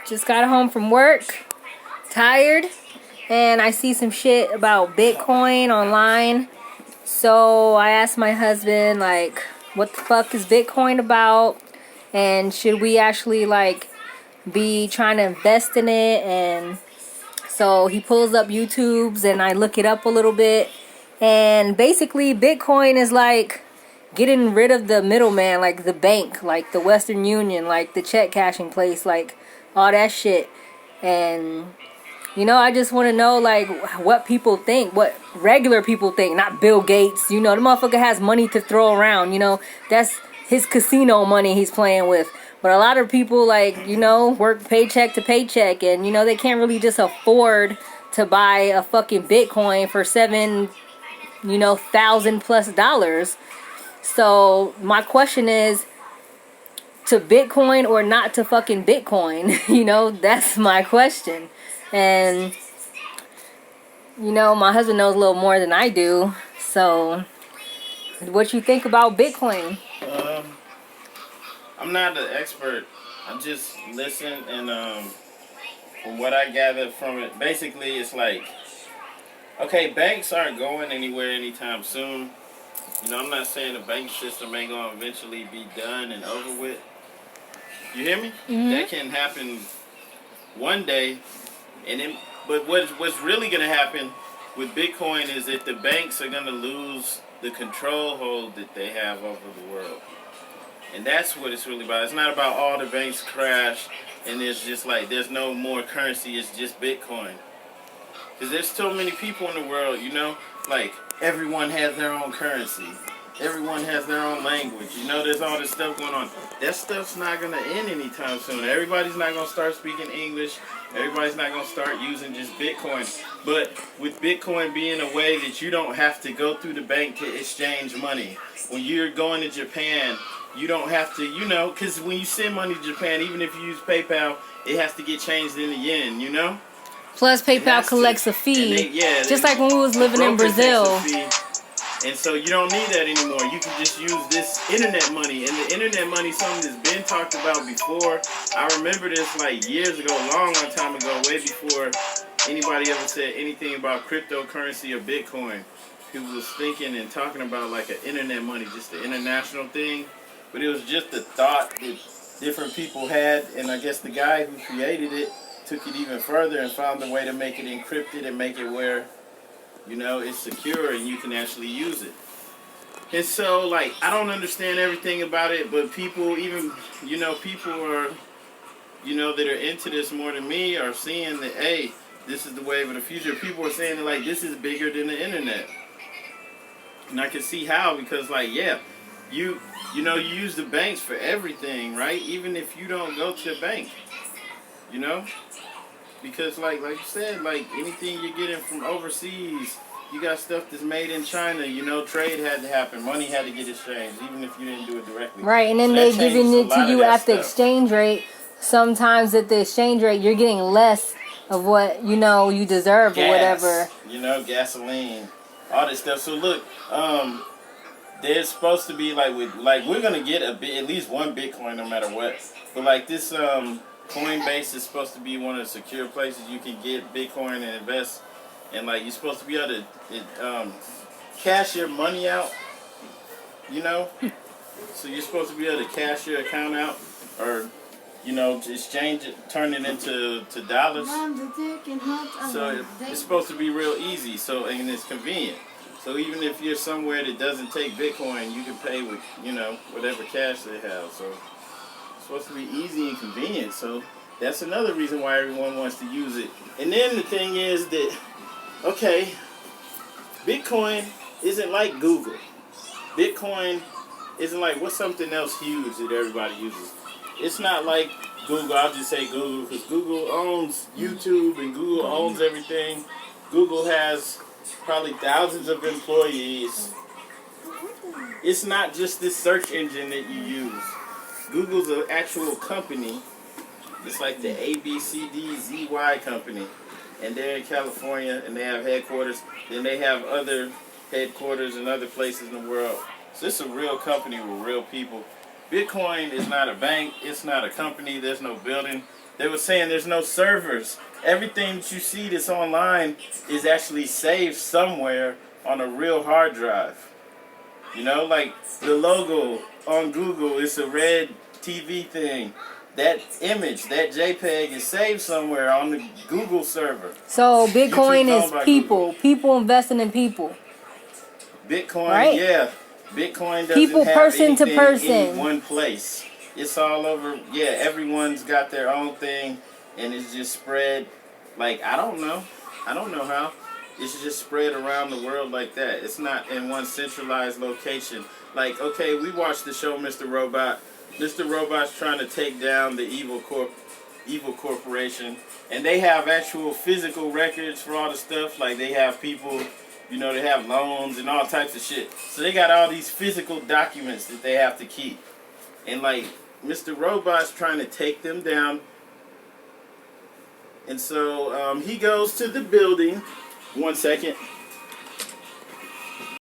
Just got home from work, tired, and I see some shit about Bitcoin online. So I asked my husband, like, what the fuck is Bitcoin about? And should we actually, like, be trying to invest in it? And so he pulls up YouTube's and I look it up a little bit. And basically, Bitcoin is like getting rid of the middleman, like the bank, like the Western Union, like the check cashing place, like all that shit. And I just want to know, like, what people think, what regular people think, not Bill Gates. The motherfucker has money to throw around. That's his casino money he's playing with. But a lot of people, like, work paycheck to paycheck, and, they can't really just afford to buy a fucking Bitcoin for $7,000+ So my question is, to Bitcoin or not to fucking Bitcoin? That's my question. And, my husband knows a little more than I do. So, what you think about Bitcoin? I'm not an expert. I just listen, and from what I gathered from it, basically it's like, okay, banks aren't going anywhere anytime soon. I'm not saying the bank system ain't going to eventually be done and over with. You hear me? Mm-hmm. That can happen one day. But what's really going to happen with Bitcoin is that the banks are going to lose the control hold that they have over the world. And that's what it's really about. It's not about all the banks crash and it's just like there's no more currency. It's just Bitcoin. Because there's so many people in the world, like everyone has their own currency. Everyone has their own language. There's all this stuff going on. That stuff's not going to end anytime soon. Everybody's not going to start speaking English. Everybody's not going to start using just Bitcoin. But with Bitcoin being a way that you don't have to go through the bank to exchange money. When you're going to Japan, you don't have to, because when you send money to Japan, even if you use PayPal, it has to get changed into yen, Plus, PayPal collects a fee. Just like when we was living in Brazil. And so you don't need that anymore. You can just use this internet money. And the internet money is something that's been talked about before. I remember this like years ago, a long time ago, way before anybody ever said anything about cryptocurrency or Bitcoin. People was thinking and talking about like an internet money, just the international thing. But it was just a thought that different people had. And I guess the guy who created it took it even further and found a way to make it encrypted and make it where it's secure and you can actually use it. And so, like, I don't understand everything about it, but people, even, people are, that are into this more than me are seeing that, hey, this is the wave of the future. People are saying that, like, this is bigger than the internet. And I can see how, because, like, yeah, you use the banks for everything, right? Even if you don't go to the bank, Because, like you said, like, anything you're getting from overseas, you got stuff that's made in China, trade had to happen. Money had to get exchanged, even if you didn't do it directly. Right, and then so they're giving it to you at the stuff. exchange rate. Sometimes at the exchange rate, you're getting less of what, you deserve. Gas, or whatever. Gasoline, all this stuff. So, look, there's supposed to be, we're going to get at least one Bitcoin no matter what. But, like, this, Coinbase is supposed to be one of the secure places you can get Bitcoin and invest, and like you're supposed to be able to cash your money out, So you're supposed to be able to cash your account out, or to exchange it, turn it into dollars. So it's supposed to be real easy. So and it's convenient. So even if you're somewhere that doesn't take Bitcoin, you can pay with whatever cash they have. So supposed to be easy and convenient, so that's another reason why everyone wants to use it. And then the thing is that, okay, Bitcoin isn't like Google. Bitcoin isn't like, what's something else huge that everybody uses? It's not like Google. I'll just say Google because Google owns YouTube and Google owns everything. Google has probably thousands of employees. It's not just this search engine that you use. Google's an actual company. It's like the ABCDZY company. And they're in California and they have headquarters. Then they have other headquarters in other places in the world. So it's a real company with real people. Bitcoin is not a bank. It's not a company. There's no building. They were saying there's no servers. Everything that you see that's online is actually saved somewhere on a real hard drive. You know, like the logo on Google, it's a red TV thing. That image, that JPEG is saved somewhere on the Google server. So Bitcoin YouTube's is owned by people. Google. People investing in people. Bitcoin, Right. yeah. Bitcoin doesn't People, have person to anything person. in one place. It's all over. Yeah, everyone's got their own thing, and it's just spread. Like, I don't know how. It's just spread around the world like that. It's not in one centralized location. Like, okay, we watched the show Mr. Robot. Mr. Robot's trying to take down the evil corporation, and they have actual physical records for all the stuff. Like, they have people, you know, they have loans and all types of shit. So they got all these physical documents that they have to keep. And like, Mr. Robot's trying to take them down. And so he goes to the building. 1 second.